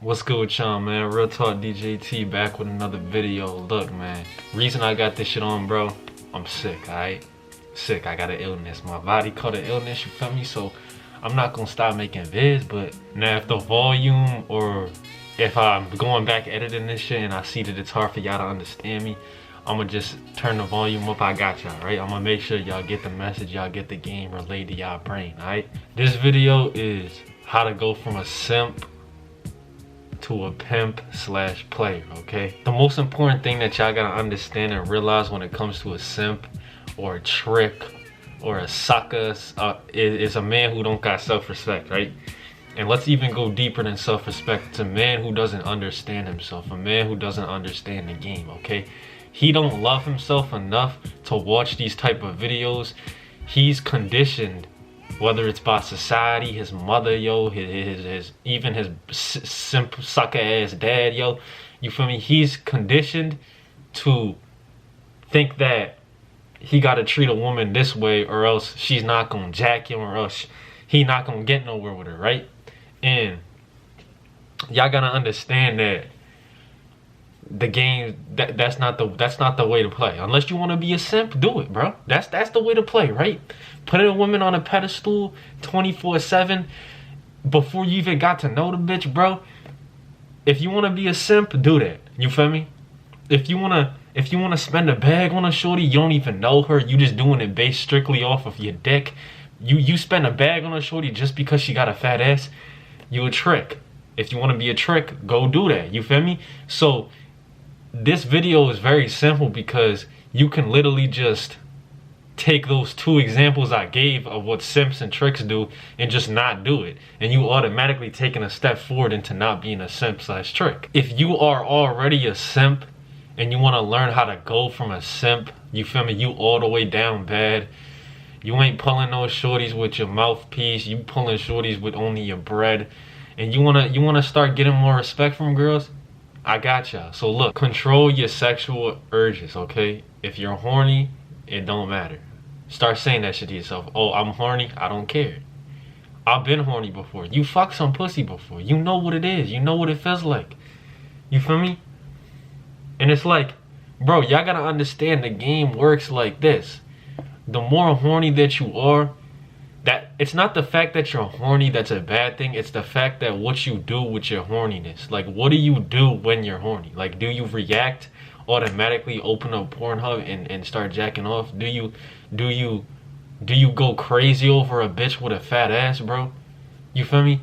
What's good with y'all, man? RealTalkDJT back with another video. Look, man, reason I got this shit on, bro, I'm sick, alright? Sick, I got an illness. My body caught an illness, you feel me? So I'm not gonna stop making vids, but now if the volume or if I'm going back editing this shit and I see that it's hard for y'all to understand me, I'ma just turn the volume up. I got y'all, right? I'ma make sure y'all get the message, y'all get the game relayed to y'all brain, alright? This video is how to go from a simp to a pimp / player, okay? The most important thing that y'all gotta understand and realize when it comes to a simp or a trick or a sucker is a man who don't got self-respect, right? And let's even go deeper than self-respect. It's a man who doesn't understand himself, a man who doesn't understand the game, okay? He don't love himself enough to watch these type of videos. He's conditioned, whether it's by society, his mother, yo, even his simp sucker ass dad, yo, you feel me? He's conditioned to think that he gotta treat a woman this way or else she's not gonna jack him or else he not gonna get nowhere with her, right? And y'all gotta understand that the game, that's not the way to play. Unless you want to be a simp, do it, bro. That's the way to play, right? Put a woman on a pedestal 24/7 before you even got to know the bitch, bro. If you want to be a simp, do that. You feel me? If you wanna spend a bag on a shorty, you don't even know her, you just doing it based strictly off of your dick. You spend a bag on a shorty just because she got a fat ass, you a trick. If you want to be a trick, go do that. You feel me? So this video is very simple because you can literally just take those two examples I gave of what simps and tricks do and just not do it, and you automatically taking a step forward into not being a simp / trick. If you are already a simp and you want to learn how to go from a simp, you feel me, you all the way down bad, you ain't pulling those shorties with your mouthpiece, you pulling shorties with only your bread, and you wanna start getting more respect from girls, I got y'all. So look, control your sexual urges, okay? If you're horny, it don't matter. Start saying that shit to yourself. Oh, I'm horny, I don't care. I've been horny before. You fucked some pussy before. You know what it is. You know what it feels like. You feel me? And it's like, bro, y'all gotta understand the game works like this. The more horny that you are, that it's not the fact that you're horny that's a bad thing, it's the fact that what you do with your horniness. Like, what do you do when you're horny? Like, do you react automatically, open up Pornhub and start jacking off? Do you go crazy over a bitch with a fat ass, bro? You feel me?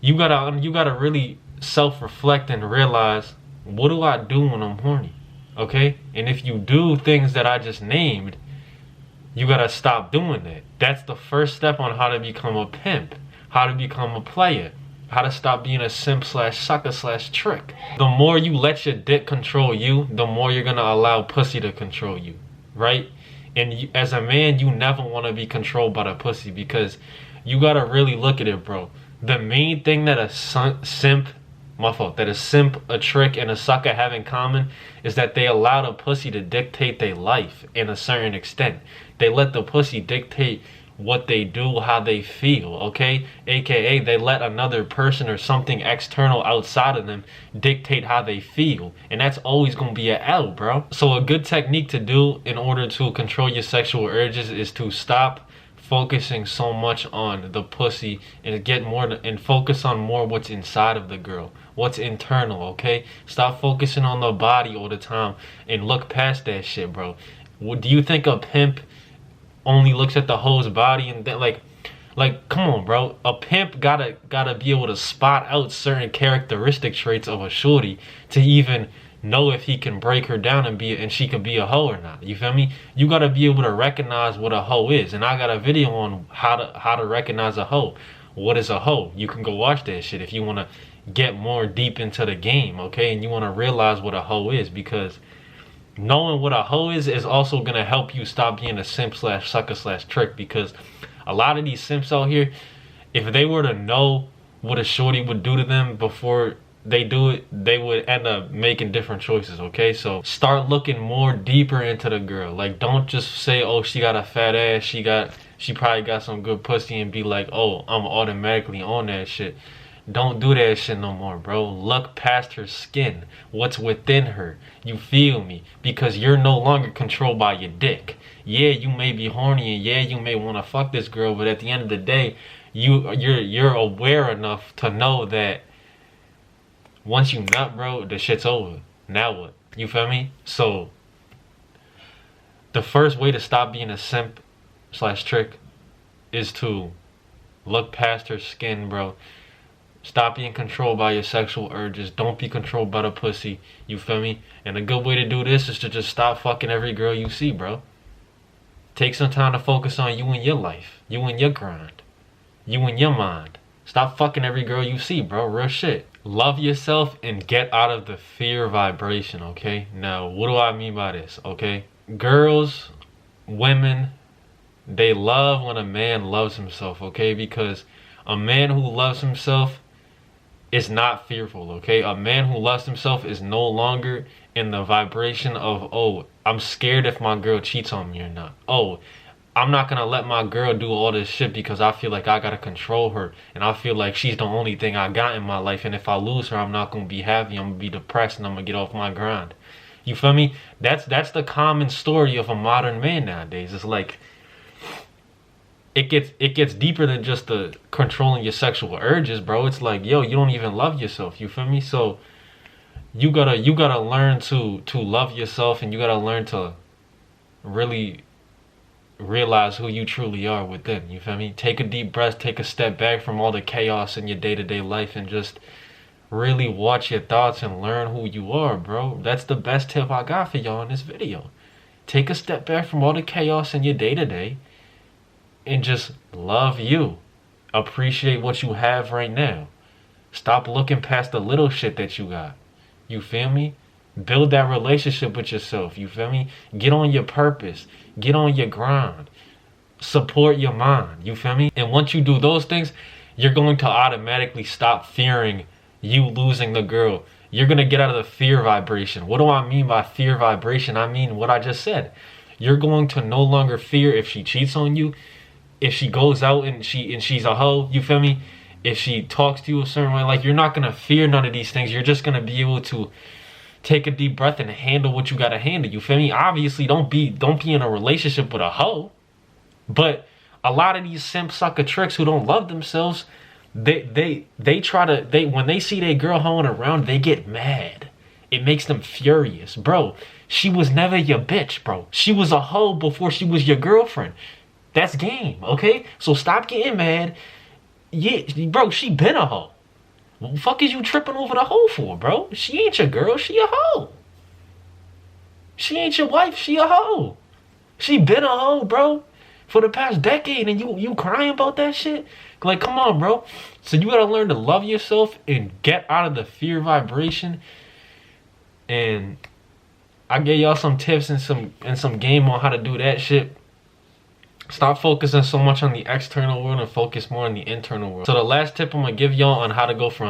You gotta really self-reflect and realize, what do I do when I'm horny? Okay? And if you do things that I just named, you gotta stop doing that. That's the first step on how to become a pimp, how to become a player, how to stop being a simp / sucker / trick. The more you let your dick control you, the more you're gonna allow pussy to control you, right? And you, as a man, you never wanna be controlled by the pussy, because you gotta really look at it, bro. The main thing that a simp, a trick, and a sucker have in common is that they allow the pussy to dictate their life in a certain extent. They let the pussy dictate what they do, how they feel, okay? AKA, they let another person or something external outside of them dictate how they feel. And that's always gonna be an L, bro. So a good technique to do in order to control your sexual urges is to stop focusing so much on the pussy and focus on more what's inside of the girl, what's internal, okay? Stop focusing on the body all the time and look past that shit, bro. Do you think a pimp only looks at the hoe's body and then like come on, bro? A pimp gotta be able to spot out certain characteristic traits of a shorty to even know if he can break her down and she can be a hoe or not. You feel me? You gotta be able to recognize what a hoe is, and I got a video on how to recognize a hoe. What is a hoe? You can go watch that shit if you want to get more deep into the game, okay? And you want to realize what a hoe is, because knowing what a hoe is also going to help you stop being a simp / sucker / trick. Because a lot of these simps out here, if they were to know what a shorty would do to them before they do it, they would end up making different choices, okay? So start looking more deeper into the girl. Like, don't just say, oh, she got a fat ass, she probably got some good pussy, and be like, oh, I'm automatically on that shit. Don't do that shit no more, bro. Look past her skin. What's within her. You feel me? Because you're no longer controlled by your dick. Yeah, you may be horny and yeah, you may want to fuck this girl, but at the end of the day, you're aware enough to know that once you nut, bro, the shit's over. Now what? You feel me? So the first way to stop being a simp slash trick is to look past her skin, bro. Stop being controlled by your sexual urges. Don't be controlled by the pussy. You feel me? And a good way to do this is to just stop fucking every girl you see, bro. Take some time to focus on you and your life. You and your grind. You and your mind. Stop fucking every girl you see, bro. Real shit. Love yourself and get out of the fear vibration, okay? Now, what do I mean by this, okay? Girls, women, they love when a man loves himself, okay? Because a man who loves himself is not fearful, okay? A man who loves himself is no longer in the vibration of, oh, I'm scared if my girl cheats on me or not. Oh, I'm not gonna let my girl do all this shit because I feel like I gotta control her. And I feel like she's the only thing I got in my life. And if I lose her, I'm not gonna be happy. I'm gonna be depressed and I'm gonna get off my grind. You feel me? That's the common story of a modern man nowadays. It's like, it gets deeper than just the controlling your sexual urges, bro. It's like, yo, you don't even love yourself. You feel me? So you gotta learn to love yourself, and you gotta learn to really realize who you truly are within. You feel me? Take a deep breath, take a step back from all the chaos in your day-to-day life, and just really watch your thoughts and learn who you are, bro. That's the best tip I got for y'all in this video. Take a step back from all the chaos in your day-to-day and just love you. Appreciate what you have right now. Stop looking past the little shit that you got. You feel me? Build that relationship with yourself. You feel me? Get on your purpose. Get on your grind. Support your mind. You feel me? And once you do those things, you're going to automatically stop fearing you losing the girl. You're going to get out of the fear vibration. What do I mean by fear vibration? I mean what I just said. You're going to no longer fear if she cheats on you. If she goes out and she's a hoe, you feel me? If she talks to you a certain way, like, you're not gonna fear none of these things. You're just gonna be able to take a deep breath and handle what you gotta handle. You feel me? Obviously, don't be in a relationship with a hoe. But a lot of these simp sucker tricks who don't love themselves, they when they see their girl hoeing around, they get mad. It makes them furious, bro. She was never your bitch, bro. She was a hoe before she was your girlfriend. That's game, okay? So stop getting mad. Yeah, bro, she been a hoe. What the fuck is you tripping over the hoe for, bro? She ain't your girl, she a hoe. She ain't your wife, she a hoe. She been a hoe, bro, for the past decade, and you crying about that shit? Like, come on, bro. So you gotta learn to love yourself and get out of the fear vibration. And I gave y'all some tips and some game on how to do that shit. Stop focusing so much on the external world and focus more on the internal world. So the last tip I'm gonna give y'all on how to go from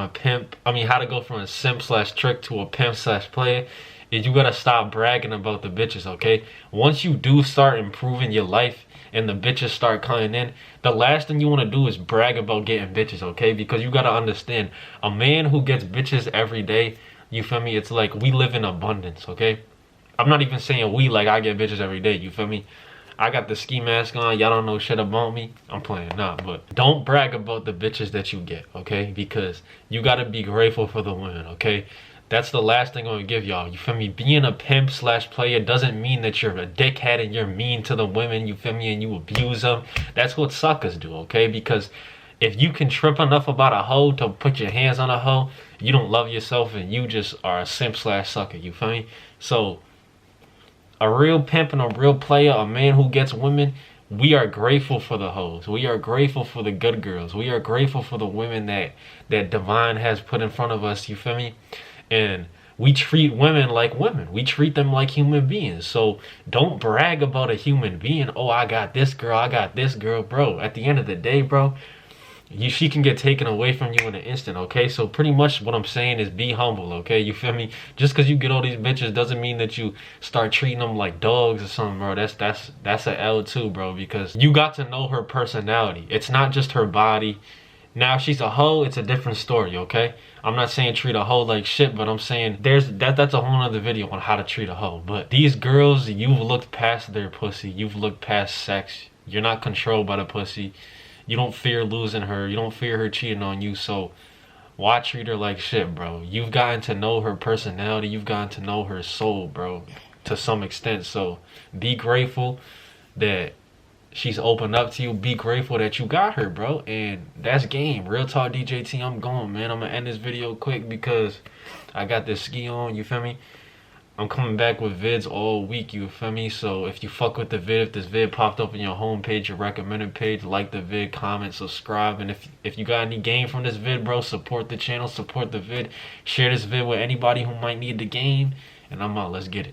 a simp slash trick to a pimp slash player is you gotta stop bragging about the bitches, okay? Once you do start improving your life and the bitches start coming in, the last thing you wanna do is brag about getting bitches, okay? Because you gotta understand, a man who gets bitches every day, you feel me? It's like, we live in abundance, okay? I'm not even saying we, like I get bitches every day, you feel me? I got the ski mask on. Y'all don't know shit about me. I'm playing, nah. But don't brag about the bitches that you get, okay? Because you gotta be grateful for the women, okay? That's the last thing I'm gonna give y'all. You feel me? Being a pimp slash player doesn't mean that you're a dickhead and you're mean to the women, you feel me? And you abuse them. That's what suckers do, okay? Because if you can trip enough about a hoe to put your hands on a hoe, you don't love yourself and you just are a simp slash sucker, you feel me? So a real pimp and a real player, a man who gets women, we are grateful for the hoes. We are grateful for the good girls. We are grateful for the women that Divine has put in front of us, you feel me? And we treat women like women. We treat them like human beings. So don't brag about a human being. Oh, I got this girl, bro. At the end of the day, bro, she can get taken away from you in an instant, okay? So pretty much what I'm saying is be humble, okay? You feel me? Just because you get all these bitches doesn't mean that you start treating them like dogs or something, bro. That's an L too, bro, because you got to know her personality. It's not just her body. Now, if she's a hoe, it's a different story, okay? I'm not saying treat a hoe like shit, but I'm saying that's a whole nother video on how to treat a hoe. But these girls, you've looked past their pussy. You've looked past sex. You're not controlled by the pussy. You don't fear losing her. You don't fear her cheating on you. So why treat her like shit, bro? You've gotten to know her personality. You've gotten to know her soul, bro, to some extent. So be grateful that she's opened up to you. Be grateful that you got her, bro. And that's game. Real Talk DJT, I'm going, man. I'm going to end this video quick because I got this ski on, you feel me? I'm coming back with vids all week, you feel me? So if you fuck with the vid, if this vid popped up on your homepage, your recommended page, like the vid, comment, subscribe. And if you got any game from this vid, bro, support the channel, support the vid. Share this vid with anybody who might need the game. And I'm out. Let's get it.